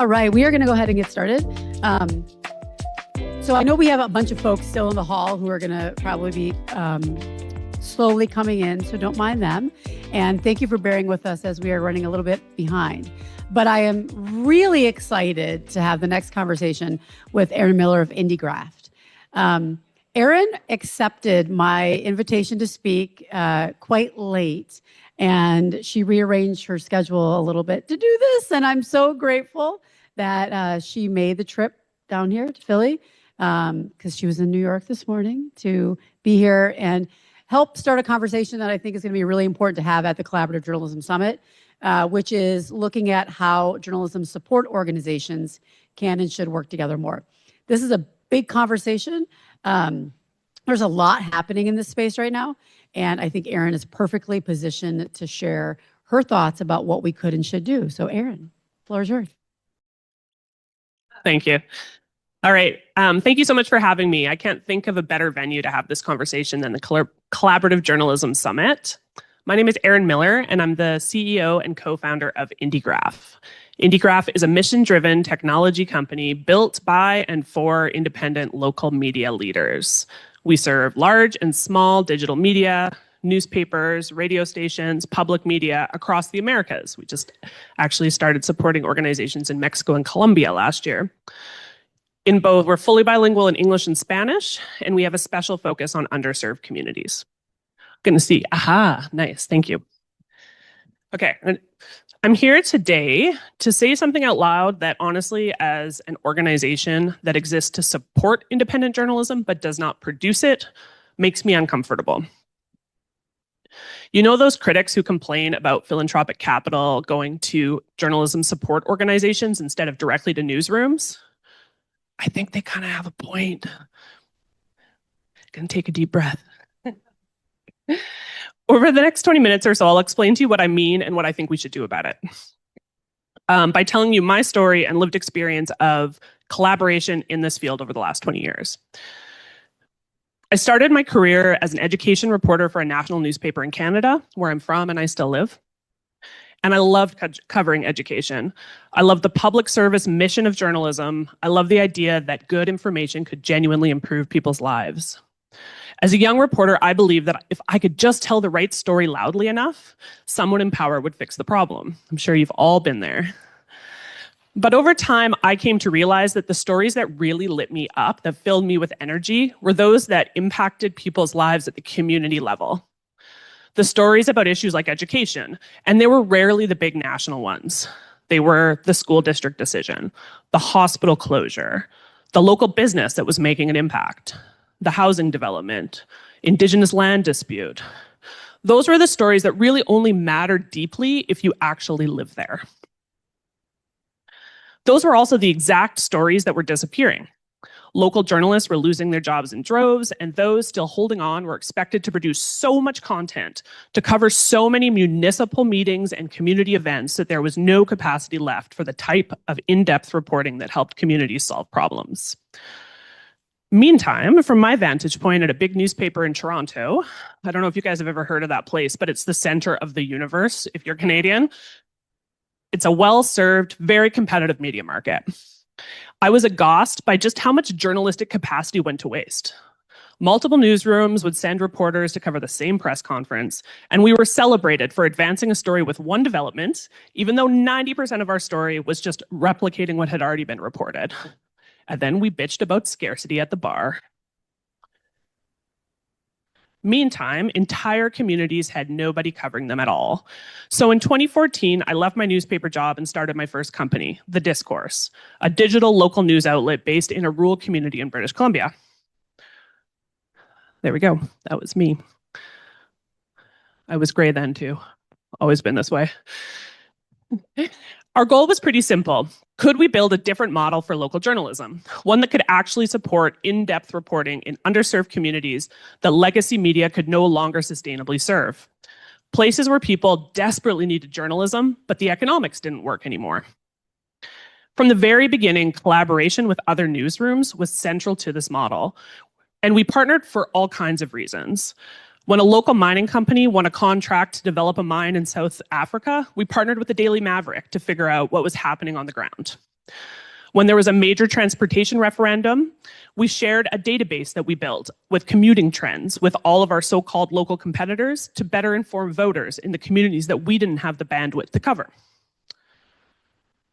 All right, we are going to go ahead and get started. So I know we have a bunch of folks still in the hall who are going to probably be slowly coming in, so don't mind them. And thank you for bearing with us as we are running a little bit behind. But I am really excited to have the next conversation with Erin Millar of Indiegraf. Erin accepted my invitation to speak quite late, and she rearranged her schedule a little bit to do this. And I'm so grateful that she made the trip down here to Philly because she was in New York this morning to be here and help start a conversation that I think is going to be really important to have at the Collaborative Journalism Summit, which is looking at how journalism support organizations can and should work together more. This is a big conversation. There's a lot happening in this space right now, and I think Erin is perfectly positioned to share her thoughts about what we could and should do. So Erin, the floor is yours. Thank you. All right. Thank you so much for having me. I can't think of a better venue to have this conversation than the Collaborative Journalism Summit. My name is Erin Millar, and I'm the CEO and co-founder of Indiegraf. Indiegraf is a mission-driven technology company built by and for independent local media leaders. We serve large and small digital media, newspapers, radio stations, public media across the Americas. We just actually started supporting organizations in Mexico and Colombia last year. In both, we're fully bilingual in English and Spanish, and we have a special focus on underserved communities. Going to see, nice, thank you. Okay, I'm here today to say something out loud that honestly, as an organization that exists to support independent journalism but does not produce it, makes me uncomfortable. You know those critics who complain about philanthropic capital going to journalism support organizations instead of directly to newsrooms? I think they kind of have a point. Gonna take a deep breath. Over the next 20 minutes or so, I'll explain to you what I mean and what I think we should do about it. By telling you my story and lived experience of collaboration in this field over the last 20 years. I started my career as an education reporter for a national newspaper in Canada, where I'm from and I still live. And I loved covering education. I love the public service mission of journalism. I love the idea that good information could genuinely improve people's lives. As a young reporter, I believed that if I could just tell the right story loudly enough, someone in power would fix the problem. I'm sure you've all been there. But over time, I came to realize that the stories that really lit me up, that filled me with energy, were those that impacted people's lives at the community level. The stories about issues like education, and they were rarely the big national ones. They were the school district decision, the hospital closure, the local business that was making an impact, the housing development, Indigenous land dispute. Those were the stories that really only mattered deeply if you actually live there. Those were also the exact stories that were disappearing. Local journalists were losing their jobs in droves, and those still holding on were expected to produce so much content to cover so many municipal meetings and community events that there was no capacity left for the type of in-depth reporting that helped communities solve problems. Meantime, from my vantage point at a big newspaper in Toronto, I don't know if you guys have ever heard of that place, but it's the center of the universe if you're Canadian. It's a well-served, very competitive media market. I was aghast by just how much journalistic capacity went to waste. Multiple newsrooms would send reporters to cover the same press conference, and we were celebrated for advancing a story with one development, even though 90% of our story was just replicating what had already been reported. And then we bitched about scarcity at the bar. Meantime, entire communities had nobody covering them at all. So in 2014, I left my newspaper job and started my first company, The Discourse, a digital local news outlet based in a rural community in British Columbia. There we go. That was me. I was gray then too. Always been this way. Our goal was pretty simple. Could we build a different model for local journalism? One that could actually support in-depth reporting in underserved communities that legacy media could no longer sustainably serve. Places where people desperately needed journalism, but the economics didn't work anymore. From the very beginning, collaboration with other newsrooms was central to this model, and we partnered for all kinds of reasons. When a local mining company won a contract to develop a mine in South Africa, we partnered with the Daily Maverick to figure out what was happening on the ground. When there was a major transportation referendum, we shared a database that we built with commuting trends with all of our so-called local competitors to better inform voters in the communities that we didn't have the bandwidth to cover.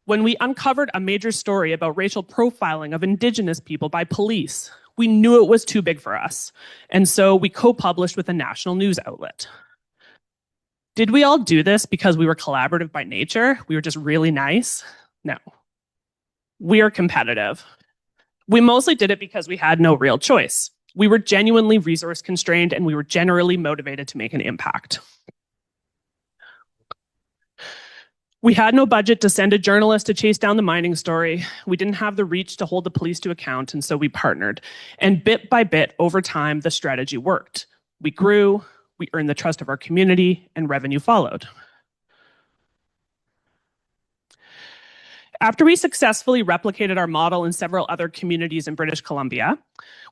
When we uncovered a major story about racial profiling of Indigenous people by police, we knew it was too big for us, and so we co-published with a national news outlet. Did we all do this because we were collaborative by nature? We were just really nice? No. We are competitive. We mostly did it because we had no real choice. We were genuinely resource constrained and we were generally motivated to make an impact. We had no budget to send a journalist to chase down the mining story. We didn't have the reach to hold the police to account, and so we partnered. And bit by bit, over time, the strategy worked. We grew, we earned the trust of our community, and revenue followed. After we successfully replicated our model in several other communities in British Columbia,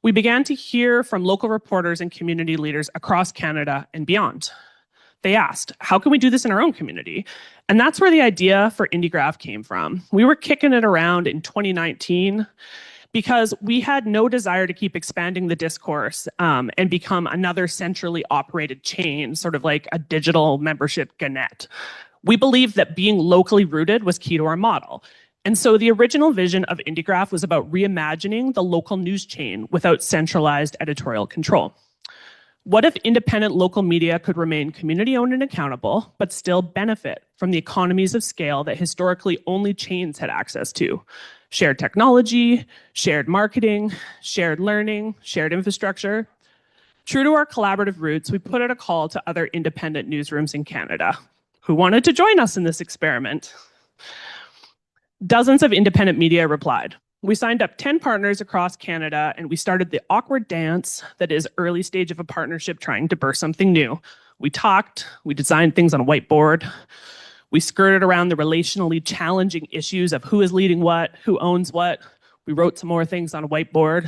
we began to hear from local reporters and community leaders across Canada and beyond. They asked, how can we do this in our own community? And that's where the idea for Indiegraf came from. We were kicking it around in 2019 because we had no desire to keep expanding the discourse and become another centrally operated chain, sort of like a digital membership Gannett. We believed that being locally rooted was key to our model. And so the original vision of Indiegraf was about reimagining the local news chain without centralized editorial control. What if independent local media could remain community-owned and accountable, but still benefit from the economies of scale that historically only chains had access to? Shared technology, shared marketing, shared learning, shared infrastructure. True to our collaborative roots, we put out a call to other independent newsrooms in Canada who wanted to join us in this experiment. Dozens of independent media replied. We signed up 10 partners across Canada and we started the awkward dance that is early stage of a partnership trying to birth something new. We talked, we designed things on a whiteboard, we skirted around the relationally challenging issues of who is leading what, who owns what. We wrote some more things on a whiteboard.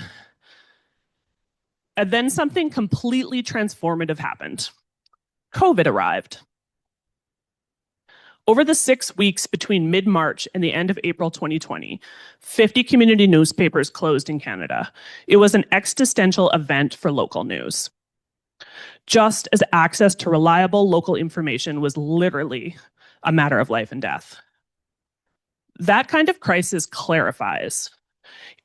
And then something completely transformative happened. COVID arrived. Over the 6 weeks between mid-March and the end of April 2020, 50 community newspapers closed in Canada. It was an existential event for local news. Just as access to reliable local information was literally a matter of life and death. That kind of crisis clarifies.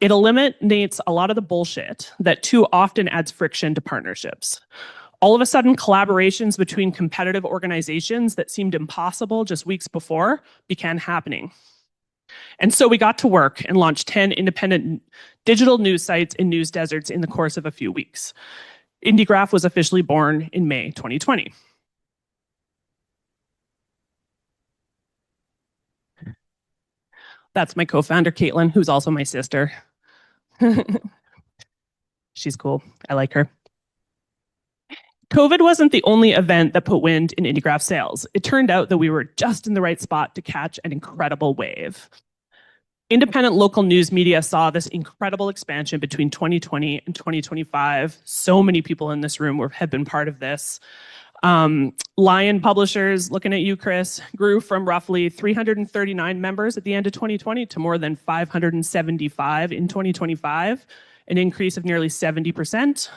It eliminates a lot of the bullshit that too often adds friction to partnerships. All of a sudden, collaborations between competitive organizations that seemed impossible just weeks before began happening. And so we got to work and launched 10 independent digital news sites in news deserts in the course of a few weeks. Indiegraf was officially born in May 2020. That's my co-founder, Caitlin, who's also my sister. She's cool. I like her. COVID wasn't the only event that put wind in Indiegraf sails. It turned out that we were just in the right spot to catch an incredible wave. Independent local news media saw this incredible expansion between 2020 and 2025. So many people in this room have been part of this. Lion Publishers, looking at you, Chris, grew from roughly 339 members at the end of 2020 to more than 575 in 2025, an increase of nearly 70%.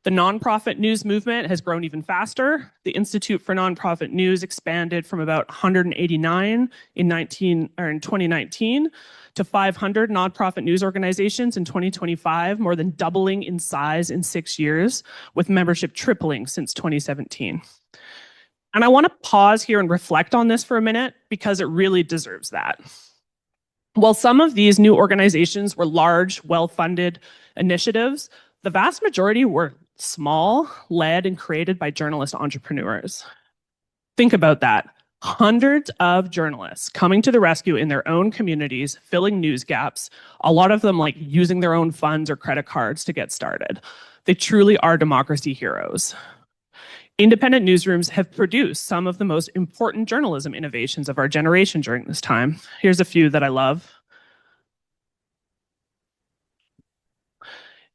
The nonprofit news movement has grown even faster. The Institute for Nonprofit News expanded from about 189 in 2019 to 500 nonprofit news organizations in 2025, more than doubling in size in 6 years, with membership tripling since 2017. And I want to pause here and reflect on this for a minute because it really deserves that. While some of these new organizations were large, well-funded initiatives, the vast majority were small, led, and created by journalist entrepreneurs. Think about that. Hundreds of journalists coming to the rescue in their own communities, filling news gaps, a lot of them like using their own funds or credit cards to get started. They truly are democracy heroes. Independent newsrooms have produced some of the most important journalism innovations of our generation during this time. Here's a few that I love.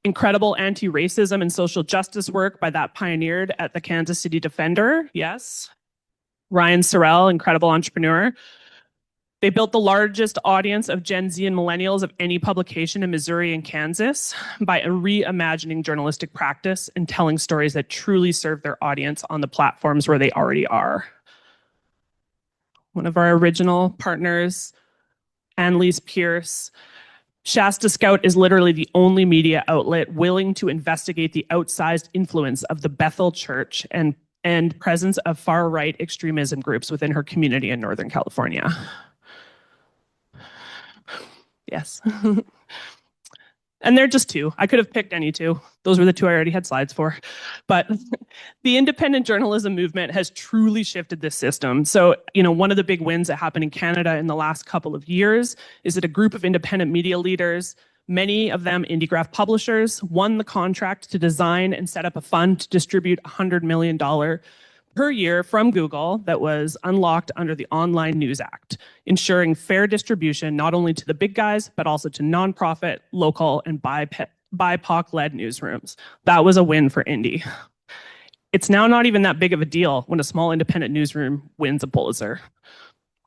Incredible anti-racism and social justice work by that pioneered at the Kansas City Defender, yes. Ryan Sorrell, incredible entrepreneur. They built the largest audience of Gen Z and millennials of any publication in Missouri and Kansas by reimagining journalistic practice and telling stories that truly serve their audience on the platforms where they already are. One of our original partners, Annalise Pierce, Shasta Scout is literally the only media outlet willing to investigate the outsized influence of the Bethel Church and presence of far-right extremism groups within her community in Northern California. Yes. And they're just two. I could have picked any two. Those were the two I already had slides for. But the independent journalism movement has truly shifted this system. So, one of the big wins that happened in Canada in the last couple of years is that a group of independent media leaders, many of them Indiegraf publishers, won the contract to design and set up a fund to distribute $100 million per year from Google that was unlocked under the Online News Act, ensuring fair distribution not only to the big guys, but also to nonprofit, local, and BIPOC-led newsrooms. That was a win for Indie. It's now not even that big of a deal when a small independent newsroom wins a Pulitzer.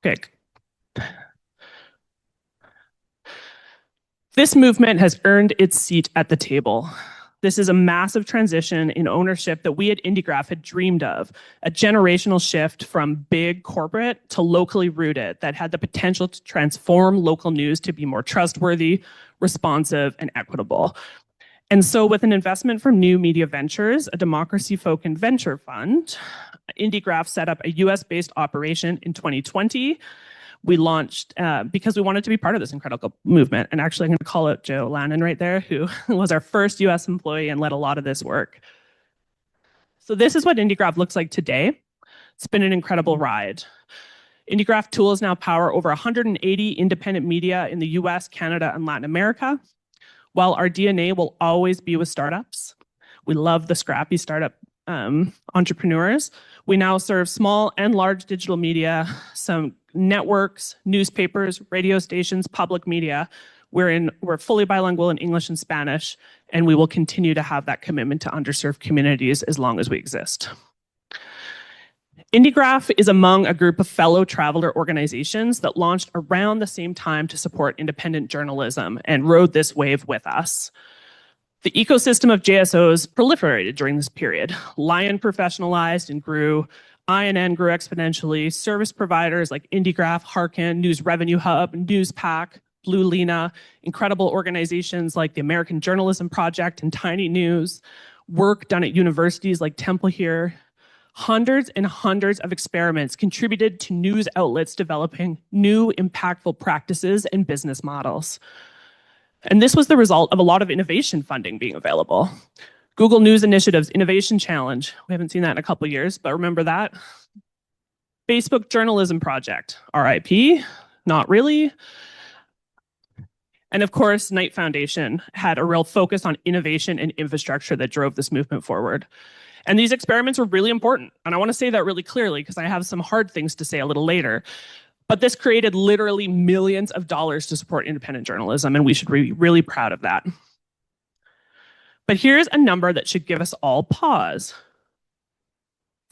Okay. This movement has earned its seat at the table. This is a massive transition in ownership that we at Indiegraf had dreamed of, a generational shift from big corporate to locally rooted that had the potential to transform local news to be more trustworthy, responsive, and equitable. And so with an investment from New Media Ventures, a democracy-focused venture fund, Indiegraf set up a US-based operation in 2020. We launched because we wanted to be part of this incredible movement. And actually, I'm going to call out Joe Lannon right there, who was our first US employee and led a lot of this work. So this is what Indiegraf looks like today. It's been an incredible ride. Indiegraf tools now power over 180 independent media in the US, Canada, and Latin America. While our DNA will always be with startups, we love the scrappy startup entrepreneurs. We now serve small and large digital media, some networks, newspapers, radio stations, public media. We're fully bilingual in English and Spanish, and we will continue to have that commitment to underserved communities as long as we exist. Indiegraf is among a group of fellow traveler organizations that launched around the same time to support independent journalism and rode this wave with us. The ecosystem of JSOs proliferated during this period. Lion professionalized and grew. INN grew exponentially. Service providers like Indiegraf, Harkin, News Revenue Hub, NewsPack, Blue Lena, incredible organizations like the American Journalism Project and Tiny News, work done at universities like Temple here. Hundreds and hundreds of experiments contributed to news outlets developing new impactful practices and business models. And this was the result of a lot of innovation funding being available. Google News Initiative's Innovation Challenge. We haven't seen that in a couple of years, but remember that. Facebook Journalism Project, RIP, not really. And of course, Knight Foundation had a real focus on innovation and infrastructure that drove this movement forward. And these experiments were really important. And I want to say that really clearly because I have some hard things to say a little later. But this created literally millions of dollars to support independent journalism, and we should be really proud of that. But here's a number that should give us all pause.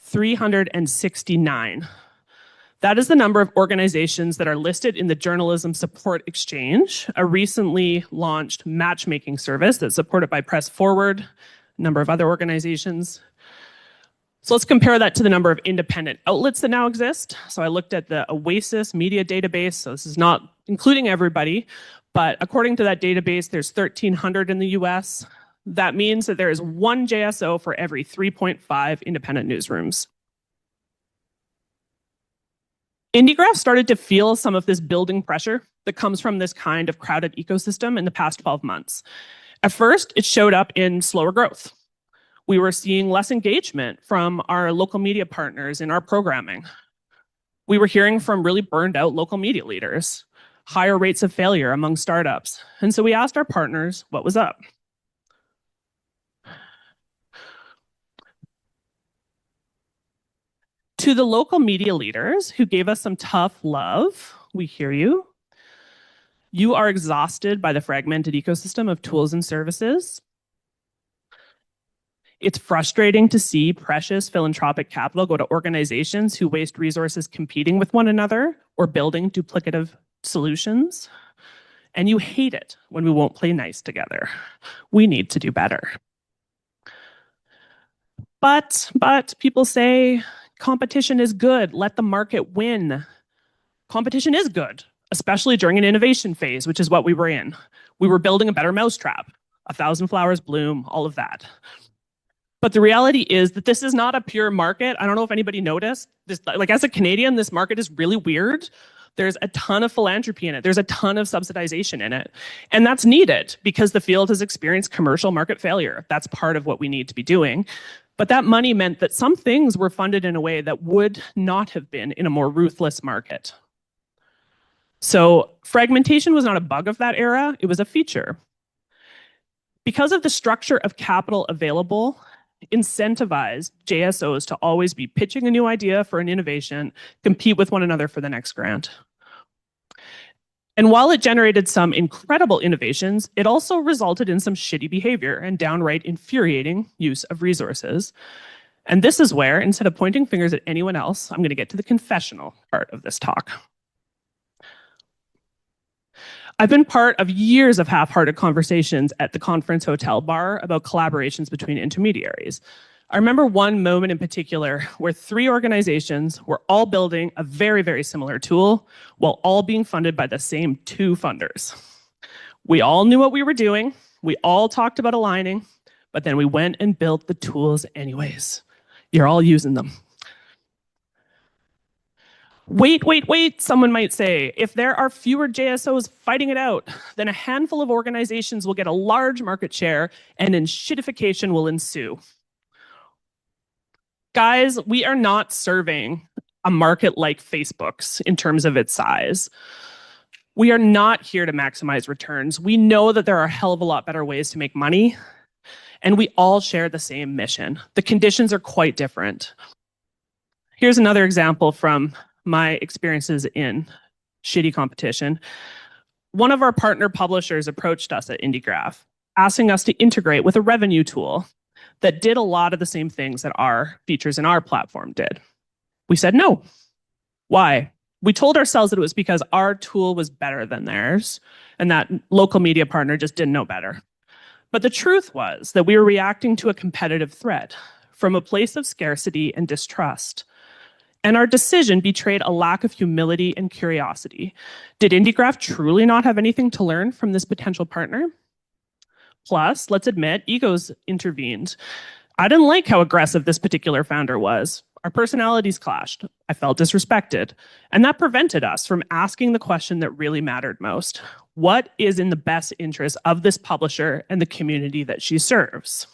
369. That is the number of organizations that are listed in the Journalism Support Exchange, a recently launched matchmaking service that's supported by Press Forward, a number of other organizations. So let's compare that to the number of independent outlets that now exist. So I looked at the Oasis media database. So this is not including everybody, but according to that database, there's 1,300 in the US. That means that there is one JSO for every 3.5 independent newsrooms. Indiegraf started to feel some of this building pressure that comes from this kind of crowded ecosystem in the past 12 months. At first, it showed up in slower growth. We were seeing less engagement from our local media partners in our programming. We were hearing from really burned out local media leaders, higher rates of failure among startups. And so we asked our partners what was up. To the local media leaders who gave us some tough love, we hear you. You are exhausted by the fragmented ecosystem of tools and services. It's frustrating to see precious philanthropic capital go to organizations who waste resources competing with one another or building duplicative solutions. And you hate it when we won't play nice together. We need to do better. But people say competition is good. Let the market win. Competition is good, especially during an innovation phase, which is what we were in. We were building a better mousetrap, 1,000 flowers bloom, all of that. But the reality is that this is not a pure market. I don't know if anybody noticed. Like, as a Canadian, this market is really weird. There's a ton of philanthropy in it. There's a ton of subsidization in it. And that's needed because the field has experienced commercial market failure. That's part of what we need to be doing. But that money meant that some things were funded in a way that would not have been in a more ruthless market. So fragmentation was not a bug of that era, it was a feature. Because of the structure of capital available, incentivized JSOs to always be pitching a new idea for an innovation, compete with one another for the next grant. And while it generated some incredible innovations, it also resulted in some shitty behavior and downright infuriating use of resources. And this is where, instead of pointing fingers at anyone else, I'm going to get to the confessional part of this talk. I've been part of years of half-hearted conversations at the conference hotel bar about collaborations between intermediaries. I remember one moment in particular where 3 organizations were all building a very, very similar tool while all being funded by the same 2 funders. We all knew what we were doing. We all talked about aligning, but then we went and built the tools anyways. You're all using them. Wait, someone might say. If there are fewer JSOs fighting it out, then a handful of organizations will get a large market share and enshittification will ensue. Guys, we are not serving a market like Facebook's in terms of its size. We are not here to maximize returns. We know that there are a hell of a lot better ways to make money, and we all share the same mission. The conditions are quite different. Here's another example from my experiences in shitty competition. One of our partner publishers approached us at Indiegraf, asking us to integrate with a revenue tool that did a lot of the same things that our features in our platform did. We said no. Why? We told ourselves that it was because our tool was better than theirs, and that local media partner just didn't know better. But the truth was that we were reacting to a competitive threat from a place of scarcity and distrust. And our decision betrayed a lack of humility and curiosity. Did Indiegraf truly not have anything to learn from this potential partner? Plus, let's admit, egos intervened. I didn't like how aggressive this particular founder was. Our personalities clashed. I felt disrespected. And that prevented us from asking the question that really mattered most. What is in the best interest of this publisher and the community that she serves?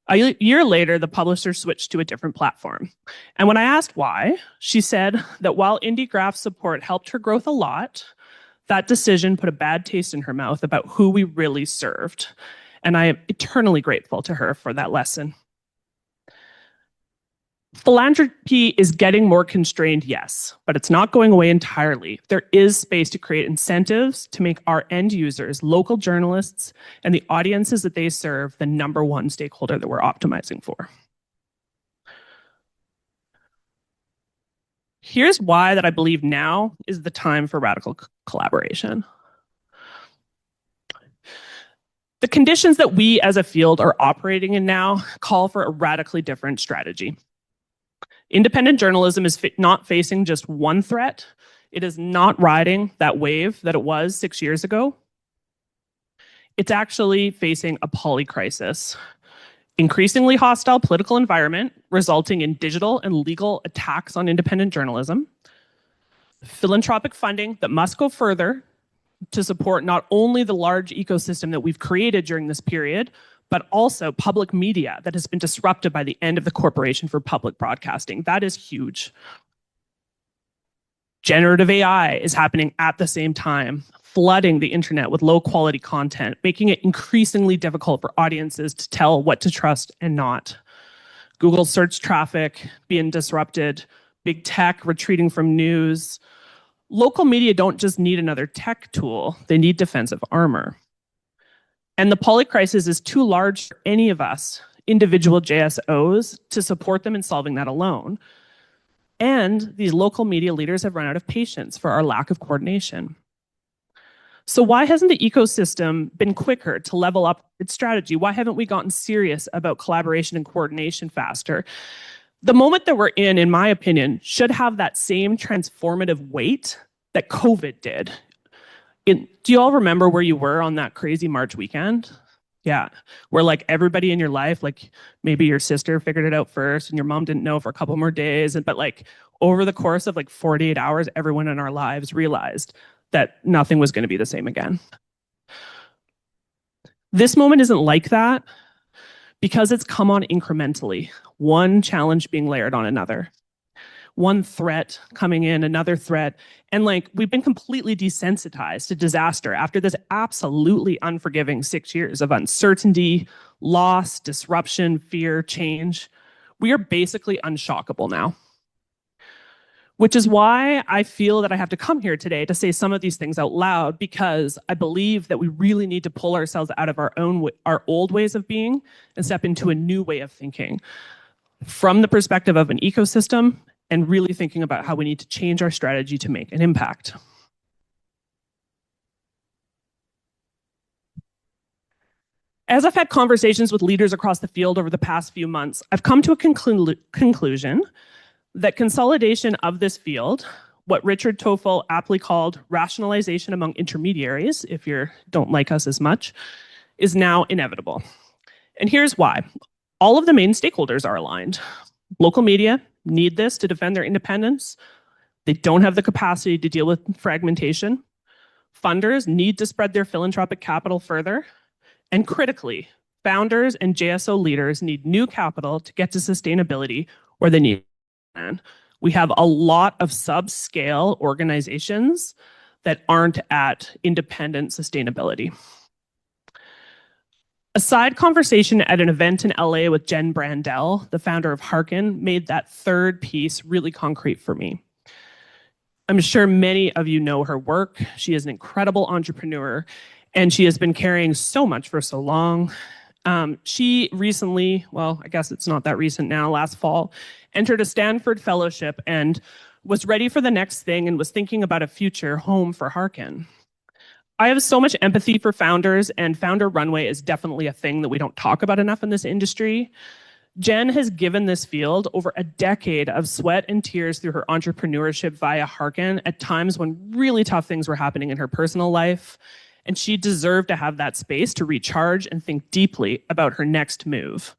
A year later, the publisher switched to a different platform. And when I asked why, she said that while Indiegraf's support helped her growth a lot, that decision put a bad taste in her mouth about who we really served. And I am eternally grateful to her for that lesson. Philanthropy is getting more constrained, yes, but it's not going away entirely. There is space to create incentives to make our end users, local journalists, and the audiences that they serve the #1 stakeholder that we're optimizing for. Here's why that I believe now is the time for radical collaboration. The conditions that we as a field are operating in now call for a radically different strategy. Independent journalism is not facing just one threat. It is not riding that wave that it was 6 years ago. It's actually facing a polycrisis. Increasingly hostile political environment resulting in digital and legal attacks on independent journalism. Philanthropic funding that must go further to support not only the large ecosystem that we've created during this period, but also public media that has been disrupted by the end of the Corporation for Public Broadcasting. That is huge. Generative AI is happening at the same time, flooding the internet with low-quality content, making it increasingly difficult for audiences to tell what to trust and not. Google search traffic being disrupted, big tech retreating from news. Local media don't just need another tech tool, they need defensive armor. And the polycrisis is too large for any of us, individual JSOs, to support them in solving that alone. And these local media leaders have run out of patience for our lack of coordination. So why hasn't the ecosystem been quicker to level up its strategy? Why haven't we gotten serious about collaboration and coordination faster? The moment that we're in my opinion, should have that same transformative weight that COVID did. Do you all remember where you were on that crazy March weekend? Yeah, where like everybody in your life, like maybe your sister figured it out first and your mom didn't know for a couple more days. But like over the course of like 48 hours, everyone in our lives realized that nothing was going to be the same again. This moment isn't like that because it's come on incrementally, one challenge being layered on another. One threat coming in, another threat. And like we've been completely desensitized to disaster after this absolutely unforgiving 6 years of uncertainty, loss, disruption, fear, change. We are basically unshockable now. Which is why I feel that I have to come here today to say some of these things out loud, because I believe that we really need to pull ourselves out of our old ways of being and step into a new way of thinking from the perspective of an ecosystem and really thinking about how we need to change our strategy to make an impact. As I've had conversations with leaders across the field over the past few months, I've come to a conclusion that consolidation of this field, what Richard Toffel aptly called rationalization among intermediaries, if you don't like us as much, is now inevitable. And here's why. All of the main stakeholders are aligned. Local media need this to defend their independence. They don't have the capacity to deal with fragmentation. Funders need to spread their philanthropic capital further. And critically, founders and JSO leaders need new capital to get to sustainability where they need it. We have a lot of subscale organizations that aren't at independent sustainability. A side conversation at an event in LA with Jen Brandel, the founder of Harken, made that third piece really concrete for me. I'm sure many of you know her work. She is an incredible entrepreneur, and she has been carrying so much for so long. She recently, well, I guess it's not that recent now, last fall, entered a Stanford fellowship and was ready for the next thing and was thinking about a future home for Harken. I have so much empathy for founders, and founder runway is definitely a thing that we don't talk about enough in this industry. Jen has given this field over a decade of sweat and tears through her entrepreneurship via Harken at times when really tough things were happening in her personal life, and she deserved to have that space to recharge and think deeply about her next move.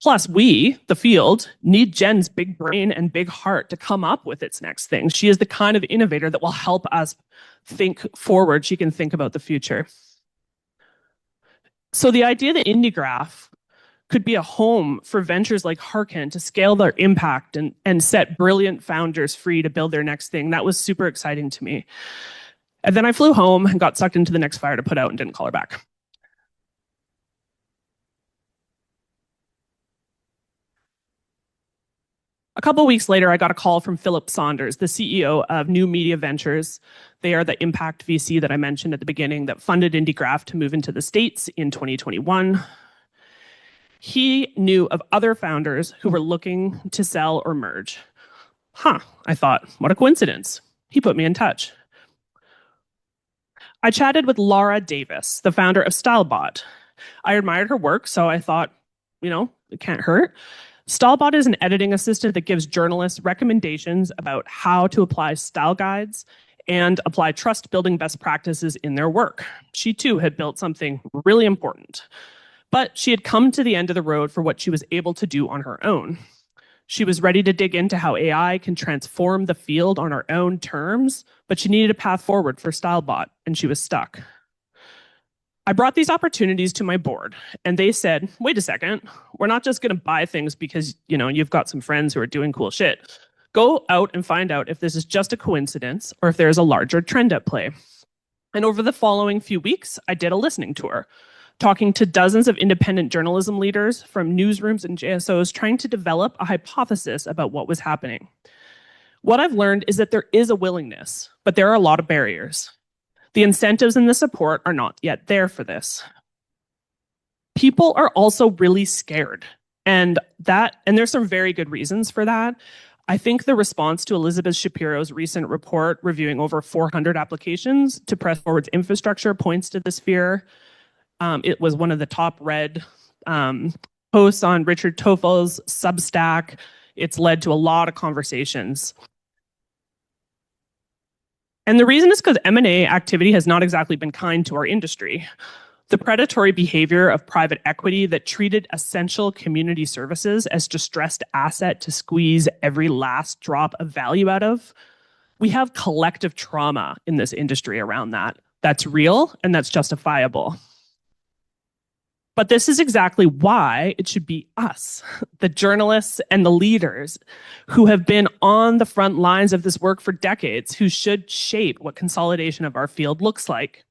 Plus, we, the field, need Jen's big brain and big heart to come up with its next thing. She is the kind of innovator that will help us think forward. She can think about the future. So the idea that Indiegraf could be a home for ventures like Harken to scale their impact and set brilliant founders free to build their next thing, that was super exciting to me. And then I flew home and got sucked into the next fire to put out and didn't call her back. A couple of weeks later, I got a call from Philip Saunders, the CEO of New Media Ventures. They are the impact VC that I mentioned at the beginning that funded Indiegraf to move into the States in 2021. He knew of other founders who were looking to sell or merge. I thought, what a coincidence. He put me in touch. I chatted with Laura Davis, the founder of StyleBot. I admired her work, so I thought, it can't hurt. StyleBot is an editing assistant that gives journalists recommendations about how to apply style guides and apply trust-building best practices in their work. She too had built something really important, but she had come to the end of the road for what she was able to do on her own. She was ready to dig into how AI can transform the field on her own terms, but she needed a path forward for StyleBot, and she was stuck. I brought these opportunities to my board, and they said, wait a second, we're not just going to buy things because, you've got some friends who are doing cool shit. Go out and find out if this is just a coincidence or if there's a larger trend at play. And over the following few weeks, I did a listening tour, talking to dozens of independent journalism leaders from newsrooms and JSOs, trying to develop a hypothesis about what was happening. What I've learned is that there is a willingness, but there are a lot of barriers. The incentives and the support are not yet there for this. People are also really scared, and there's some very good reasons for that. I think the response to Elizabeth Shapiro's recent report reviewing over 400 applications to press forward's infrastructure points to this fear. It was one of the top read posts on Richard Toffel's Substack. It's led to a lot of conversations. And the reason is because M&A activity has not exactly been kind to our industry. The predatory behavior of private equity that treated essential community services as distressed asset to squeeze every last drop of value out of. We have collective trauma in this industry around that. That's real and that's justifiable. But this is exactly why it should be us, the journalists and the leaders who have been on the front lines of this work for decades, who should shape what consolidation of our field looks like.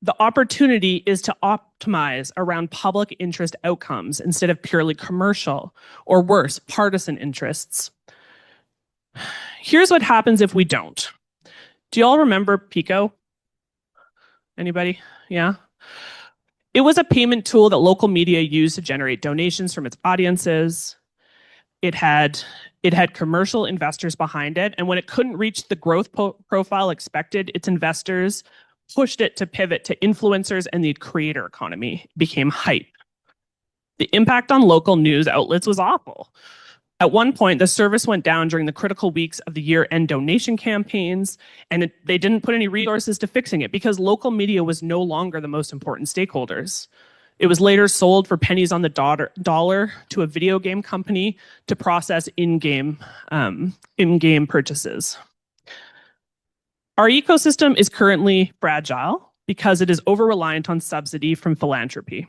The opportunity is to optimize around public interest outcomes instead of purely commercial, or worse, partisan interests. Here's what happens if we don't. Do you all remember Pico? Anybody? Yeah? It was a payment tool that local media used to generate donations from its audiences. It had commercial investors behind it, and when it couldn't reach the growth profile expected, its investors pushed it to pivot to influencers, and the creator economy became hype. The impact on local news outlets was awful. At one point, the service went down during the critical weeks of the year-end donation campaigns, and they didn't put any resources to fixing it because local media was no longer the most important stakeholders. It was later sold for pennies on the dollar to a video game company to process in-game purchases. Our ecosystem is currently fragile because it is over-reliant on subsidy from philanthropy.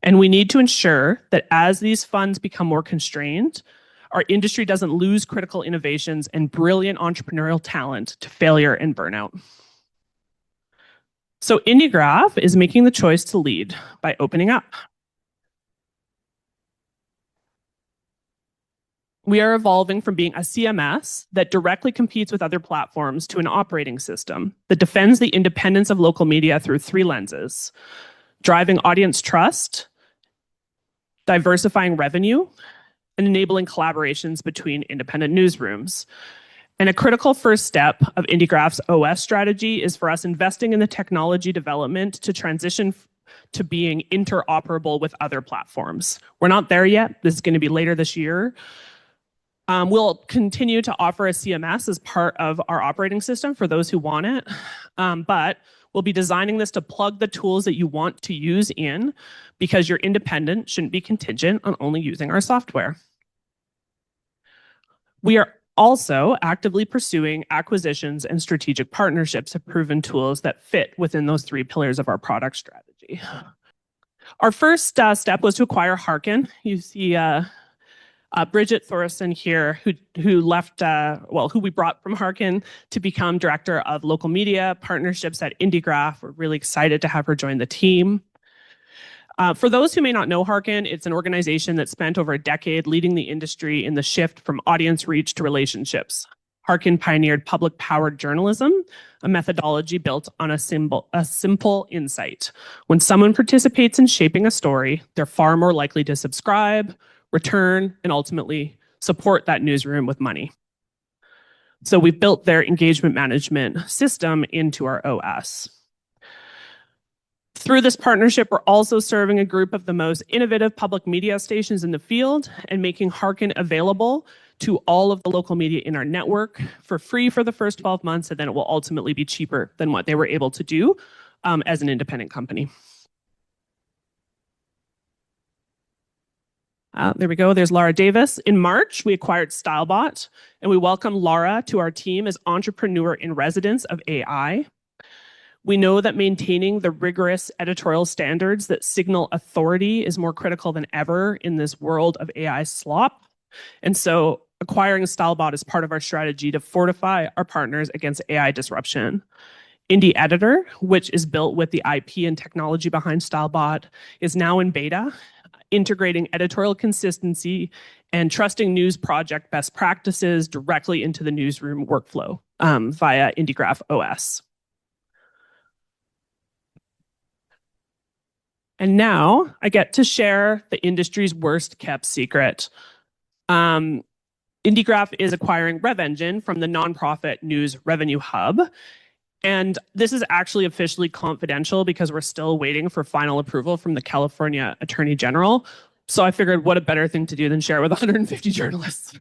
And we need to ensure that as these funds become more constrained, our industry doesn't lose critical innovations and brilliant entrepreneurial talent to failure and burnout. So Indiegraf is making the choice to lead by opening up. We are evolving from being a CMS that directly competes with other platforms to an operating system that defends the independence of local media through three lenses: driving audience trust, diversifying revenue, and enabling collaborations between independent newsrooms. And a critical first step of Indiegraf's OS strategy is for us investing in the technology development to transition to being interoperable with other platforms. We're not there yet. This is going to be later this year. We'll continue to offer a CMS as part of our operating system for those who want it, but we'll be designing this to plug the tools that you want to use in, because your independent shouldn't be contingent on only using our software. We are also actively pursuing acquisitions and strategic partnerships of proven tools that fit within those three pillars of our product strategy. Our first step was to acquire Harken. You see Bridget Thorson here, who left, who we brought from Harken to become Director of Local Media Partnerships at Indiegraf. We're really excited to have her join the team. For those who may not know Harken, it's an organization that spent over a decade leading the industry in the shift from audience reach to relationships. Harken pioneered public-powered journalism, a methodology built on a simple insight. When someone participates in shaping a story, they're far more likely to subscribe, return, and ultimately support that newsroom with money. So we built their engagement management system into our OS. Through this partnership, we're also serving a group of the most innovative public media stations in the field and making Harken available to all of the local media in our network for free for the first 12 months, and then it will ultimately be cheaper than what they were able to do as an independent company. There we go. There's Laura Davis. In March, we acquired StyleBot, and we welcome Laura to our team as entrepreneur in residence of AI. We know that maintaining the rigorous editorial standards that signal authority is more critical than ever in this world of AI slop. And so acquiring StyleBot is part of our strategy to fortify our partners against AI disruption. Indie Editor, which is built with the IP and technology behind StyleBot, is now in beta, integrating editorial consistency and trusting news project best practices directly into the newsroom workflow via Indiegraf OS. And now I get to share the industry's worst kept secret. Indiegraf is acquiring RevEngine from the nonprofit News Revenue Hub. And this is actually officially confidential because we're still waiting for final approval from the California Attorney General. So I figured what a better thing to do than share it with 150 journalists.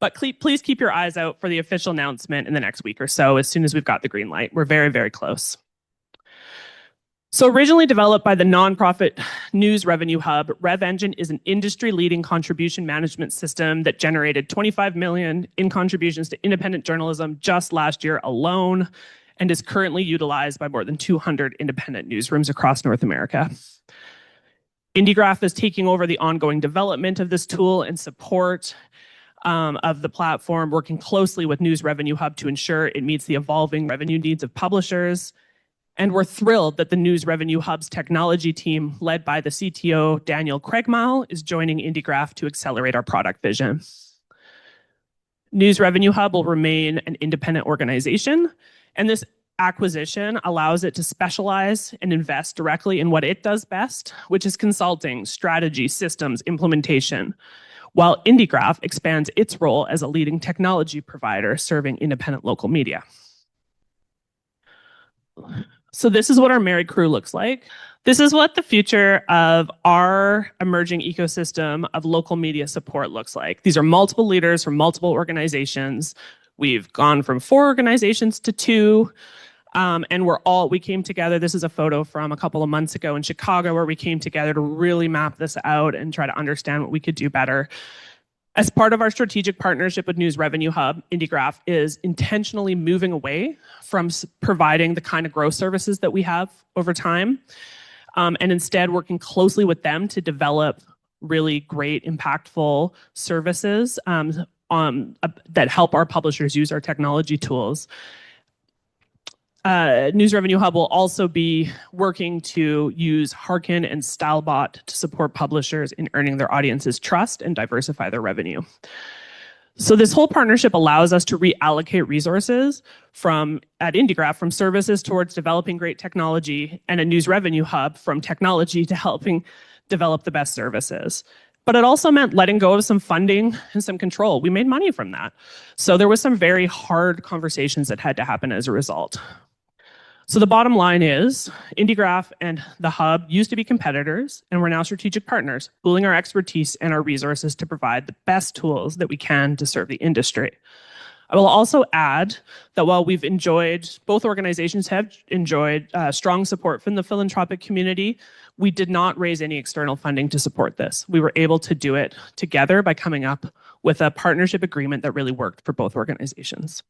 But please keep your eyes out for the official announcement in the next week or so as soon as we've got the green light. We're very, very close. So originally developed by the nonprofit News Revenue Hub, RevEngine is an industry-leading contribution management system that generated $25 million in contributions to independent journalism just last year alone, and is currently utilized by more than 200 independent newsrooms across North America. Indiegraf is taking over the ongoing development of this tool and support of the platform, working closely with News Revenue Hub to ensure it meets the evolving revenue needs of publishers. And we're thrilled that the News Revenue Hub's technology team, led by the CTO, Daniel Craigmile, is joining Indiegraf to accelerate our product vision. News Revenue Hub will remain an independent organization, and this acquisition allows it to specialize and invest directly in what it does best, which is consulting, strategy, systems, implementation, while Indiegraf expands its role as a leading technology provider serving independent local media. So this is what our merry crew looks like. This is what the future of our emerging ecosystem of local media support looks like. These are multiple leaders from multiple organizations. We've gone from 4 organizations to 2. And we came together. This is a photo from a couple of months ago in Chicago where we came together to really map this out and try to understand what we could do better. As part of our strategic partnership with News Revenue Hub, Indiegraf is intentionally moving away from providing the kind of growth services that we have over time, and instead working closely with them to develop really great, impactful services that help our publishers use our technology tools. News Revenue Hub will also be working to use Harken and Stylebot to support publishers in earning their audience's trust and diversify their revenue. So this whole partnership allows us to reallocate resources at Indiegraf from services towards developing great technology, and a News Revenue Hub from technology to helping develop the best services. But it also meant letting go of some funding and some control. We made money from that. So there was some very hard conversations that had to happen as a result. So the bottom line is, Indiegraf and the Hub used to be competitors, and we're now strategic partners, pooling our expertise and our resources to provide the best tools that we can to serve the industry. I will also add that while both organizations have enjoyed strong support from the philanthropic community, we did not raise any external funding to support this. We were able to do it together by coming up with a partnership agreement that really worked for both organizations.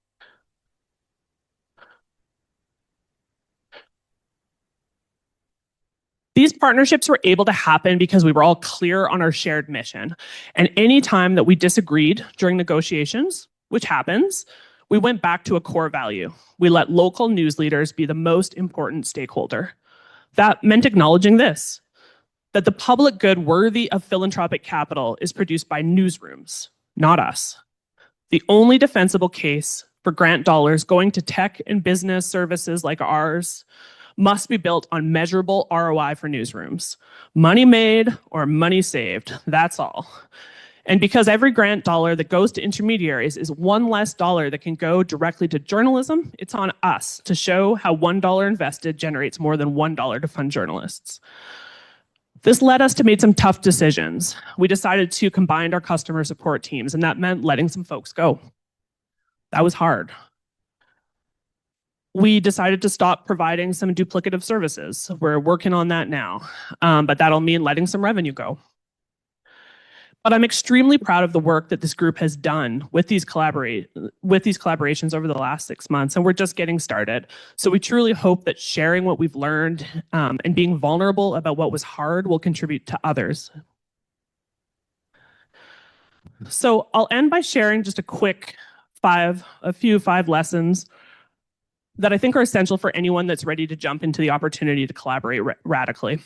These partnerships were able to happen because we were all clear on our shared mission. And any time that we disagreed during negotiations, which happens, we went back to a core value. We let local news leaders be the most important stakeholder. That meant acknowledging this, that the public good worthy of philanthropic capital is produced by newsrooms, not us. The only defensible case for grant dollars going to tech and business services like ours must be built on measurable ROI for newsrooms. Money made or money saved, that's all. And because every grant dollar that goes to intermediaries is one less dollar that can go directly to journalism, it's on us to show how $1 invested generates more than $1 to fund journalists. This led us to make some tough decisions. We decided to combine our customer support teams, and that meant letting some folks go. That was hard. We decided to stop providing some duplicative services. We're working on that now, but that'll mean letting some revenue go. But I'm extremely proud of the work that this group has done with these collaborations over the last 6 months, and we're just getting started. So we truly hope that sharing what we've learned and being vulnerable about what was hard will contribute to others. So I'll end by sharing just a few five lessons that I think are essential for anyone that's ready to jump into the opportunity to collaborate radically.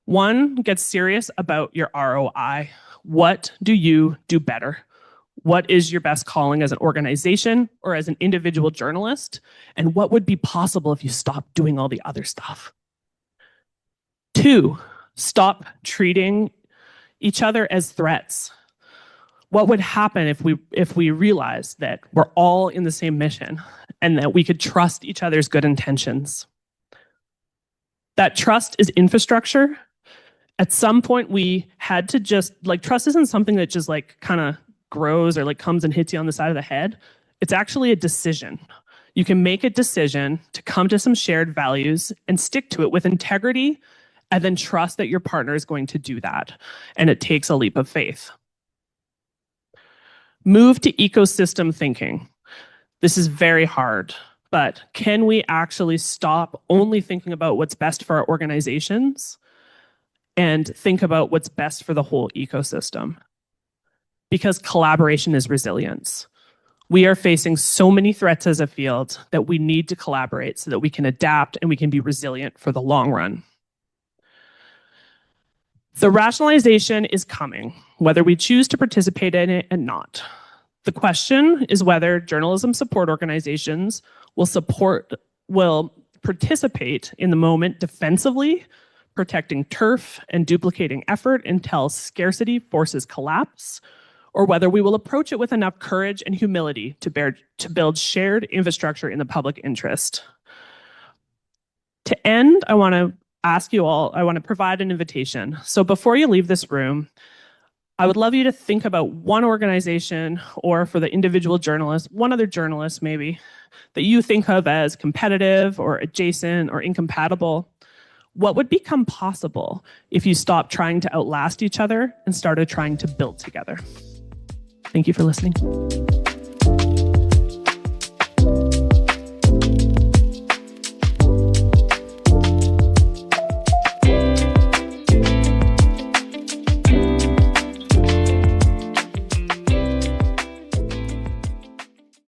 1, get serious about your ROI. What do you do better? What is your best calling as an organization or as an individual journalist? And what would be possible if you stopped doing all the other stuff? 2, stop treating each other as threats. What would happen if we realized that we're all in the same mission and that we could trust each other's good intentions? That trust is infrastructure. At some point, we had to just, like, trust isn't something that just like kind of grows or like comes and hits you on the side of the head. It's actually a decision. You can make a decision to come to some shared values and stick to it with integrity, and then trust that your partner is going to do that. And it takes a leap of faith. Move to ecosystem thinking. This is very hard, but can we actually stop only thinking about what's best for our organizations and think about what's best for the whole ecosystem? Because collaboration is resilience. We are facing so many threats as a field that we need to collaborate so that we can adapt and we can be resilient for the long run. The rationalization is coming, whether we choose to participate in it or not. The question is whether journalism support organizations will participate in the moment defensively, protecting turf and duplicating effort until scarcity forces collapse, or whether we will approach it with enough courage and humility to build shared infrastructure in the public interest. To end, I want to provide an invitation. So before you leave this room, I would love you to think about one organization, or for the individual journalist, one other journalist maybe, that you think of as competitive or adjacent or incompatible. What would become possible if you stopped trying to outlast each other and started trying to build together? Thank you for listening.